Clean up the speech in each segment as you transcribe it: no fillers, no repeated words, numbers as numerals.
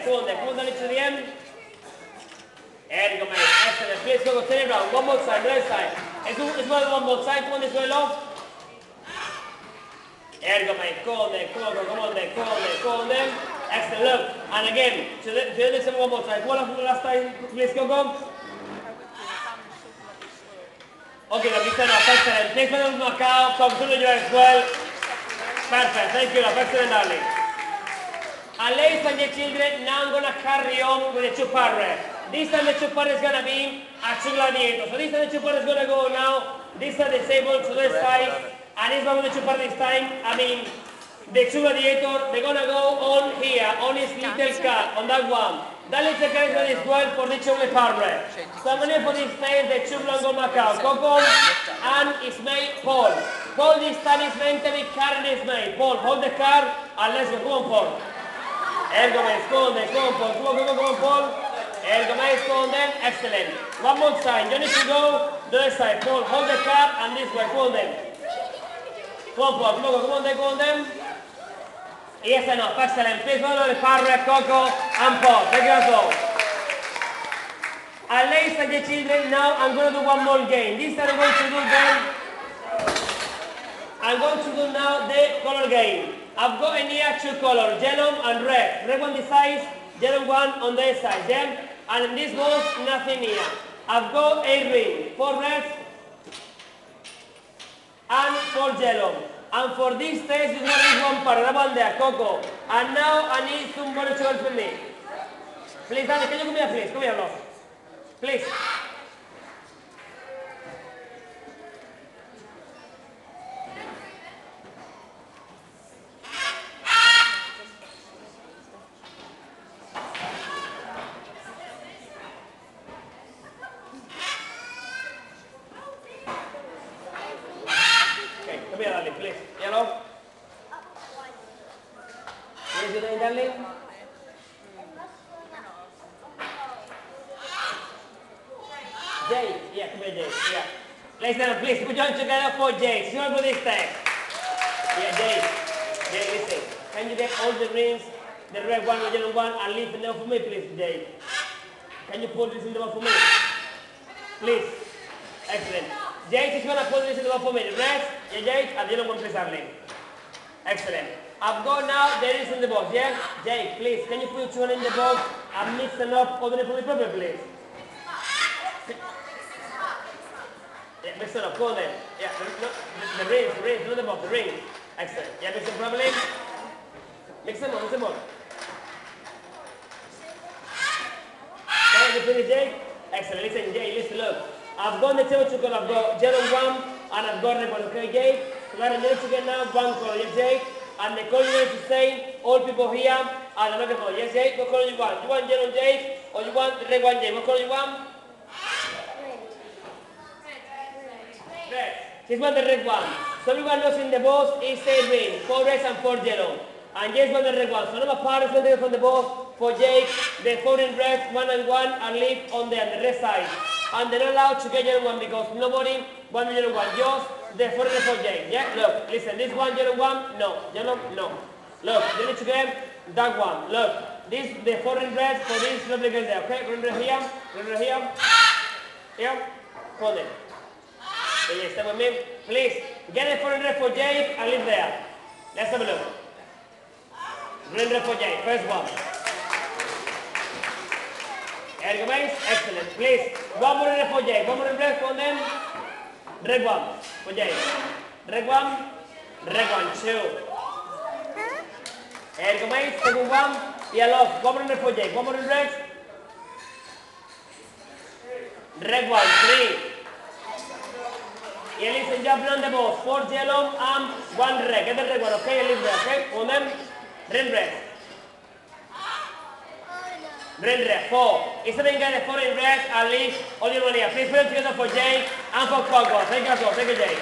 side. Come on there. Come on down to the end. There you go, mate. Excellent. Please go turn it around. One more side, the other side. It's well one more side. Come on this way, love. There you go, mate. Go on there. Come on, come on there. Come on there. Go on there. Excellent. Look. And again, to the other side one more time. Come on from the last time. Please go, go. Okay, la pista no, excellent. Please put on the cow. Come to you as well. Perfect. Thank you, love. Excellent, darling. And ladies and children, now I'm going to carry on with the two parrot. This time the two parrot is going to be a two gladiator. So this time the two parrot is going to go now. This side is able to the side. And this one with the two parrot this time. I mean, the two gladiator, they're going to go on here, on his little car, on that one. That little car is going to well for the two parrot. So I'm going to put this place, the two blanco Macau, Coco and his mate Paul. Paul this time is meant to be carrying his mate. Paul, hold the car and let's go. Come on, Paul. There you go, mate. Go on there. Come on, Paul. Come on, Paul. There you go, mate. Go on there. Excellent. One more time. You need to go the other side. Paul, hold the car and this way. Come on there. Come on, Paul. Come on there. Go on there. Yes, enough. Excellent. Please follow the parrot, Coco, and Paul. Thank you all. And ladies and children, now I'm going to do one more game. This time I'm going to do now the color game. I've got in here two colors, yellow and red. Red one this side, yellow one on the other side, yeah? And in this box, nothing here. I've got 8 rings, 4 red and 4 yellow. And for this test, this one is one part, that one there, Coco. And now I need somebody to help me. Please, Danny, can you come here, please? Come here, love. Please. Come here, darling, please. Yellow. What is your name, darling? Jay. Yeah, come here, Jay. Yeah. Ladies and gentlemen, please put your hands together for Jay. Sure for this test. Yeah, Jay. Jay, listen. Can you get all the rings, the red one, the yellow one, and leave the nail for me, please, Jay? Can you put this in the one for me? Please. Excellent. Jay is going to put this in the one for me. The red, yeah, Jay, and the yellow one, please, darling. Excellent. I've got now the rings in the box, yeah? Jay, please, can you put your two hands in the box and mix them up, open it for me properly, please? Yeah, mix it up, go on then. Yeah, the rings, not the box, the rings. Excellent. Yeah, mix them properly. Mix them up. Can you finish, Jay? Excellent. Listen, Jay, listen, look. I've got the table to color. I've got yellow one and I've got red one, okay, Jay? So I'm going to get now one color, yes, Jay? And the color you need to say, all people here are another color. Yes, Jay? What color you want? You want yellow, Jay? Or you want the red one, Jay? What color you want? Red. This one the red one. So everyone knows in the box is 8 rings, 4 reds and 4 yellow. And Jay's one the red one. So number part is going to go from the box for Jay, the 4 in red, 1 and 1, and leave on the red side. And they're not allowed to get yellow one because nobody wants the yellow one. Just the 4 in for Jay. Yeah, look, listen, this one yellow one, no. Yellow, no. Look, you need to get that one. Look, this the 4 in red for this lovely girl there, okay? Red here, red here. Here, hold it. Okay, stay with me. Please, get the 4 in red for Jay and leave there. Let's have a look. Red for Jay, first one. There you go, guys. Excellent. Please, one more red for Jay. One more red for them. Red one for Jay. Red one, 2. There you go, guys. Second one, yellow. One more red for Jay. One more red. Red one, 3. Yeah, listen, jump on the ball. 4 yellow and 1 red. Get the red one, okay? Leave there, okay? On them. Red. Red, 4. Instead of getting the 4 in red, and leave all your one here. Please put them together for Jay and for Coco. Thank you, all. Thank you, Jay.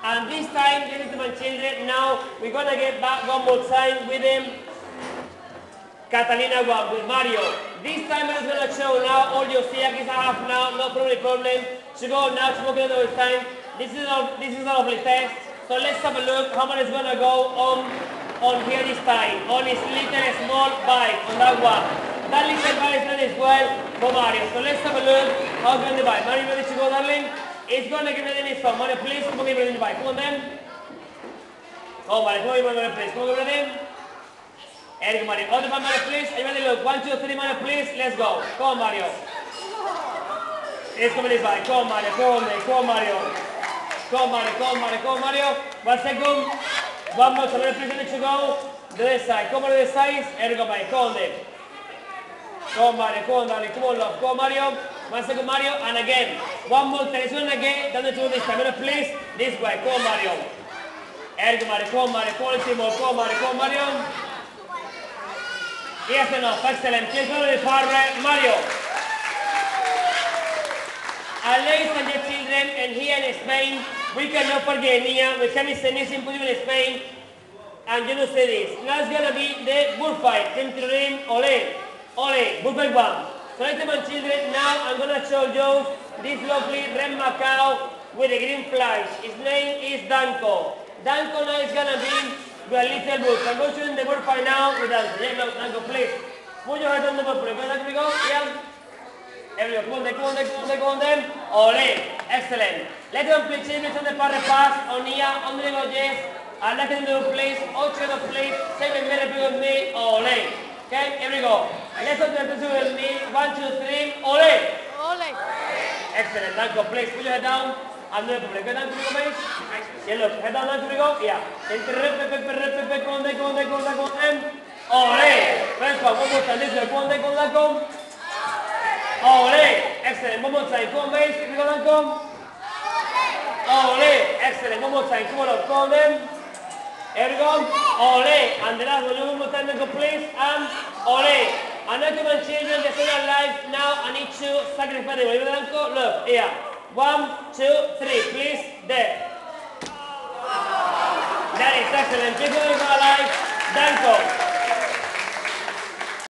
And this time, ladies and children, now we're going to get back one more time with him. Catalina one, with Mario. This time I'm going to show now all your Siakis I have now, no problem. To go now to work another time. this is a lovely test. So let's have a look how much is going to go on here this time. On his little small bite, on that one. That little bite is ready as well for Mario. So let's have a look how he's going to bite. Mario, ready to go, darling? He's going to give it in his phone. Mario, please, come on, give it in the bite. Come on then. Oh, Mario, come on, give it in the please. Come on, give it in. There you go, Mario. Other one, Mario, please. Are you ready? Look. 1, 2, 3, Mario, please. Let's go. Come on, Mario. It's coming this way. Come on, Mario. Come on, Mario. Come on, Mario. Come on, Mario. Come on, Mario. Come on, Mario. 1 second. One more. Mario, please, let you go. The other side. Come on, the other side. There you go, Mario. Come on, then. Come on, Mario. Come on, darling. Come on, love. Come on, Mario. 1 second, Mario. And again. One more time. This one again. Down the two this time. Mario, please. This way. Come on, Mario. There you go, Mario. Come on, Mario. Come on, Timo. Come on, Mario. Come on, Mario. Yes enough. Excellent. Here's one of the parrot. Mario. Ladies and children, and here in Spain, we cannot forget, Nia, we can send this impossible in Spain, and you know say this. Now it's gonna be the bullfight. Ole, ole, bullfight one. So ladies and children, now I'm gonna show you this lovely red macaw with a green flash. His name is Danko. Danko now is gonna be with a little bull. So I'm going to show you the bullfight now with Danko. Yeah, no, Danko, please. Put your head on the bullfight. Here we go. Yeah. There we go. Come on then, come on then, come on then, come on then. Ole. Excellent. Let's go play changes on the parrot pass. On here, on the go, yes. I'd like to do place. 8 of place. 7 minutes with me. Ole. Okay, here we go. Let's go to the with me. 1, 2, 3. Ole. Ole. Excellent. Danko, please put your head down. I'm going to play. Go down to the base. Yeah, look. Head down, we go. Yeah. Come on then, come on then, come on then, come on then. Ole. First one more time. This way. Come on then, come on then, come. Ole! Excellent. One more time. Come on, base. Here we go, then. Come. Ole! Excellent. One more time. Come on, come on, then. Here we go. Ole! And the last one more time, then go, please. And ole! And now, come on, children. They're still alive. Now, I need to sacrifice them. Look, here. 1, 2, 3. Please. There. That is excellent. People are alive. Danko.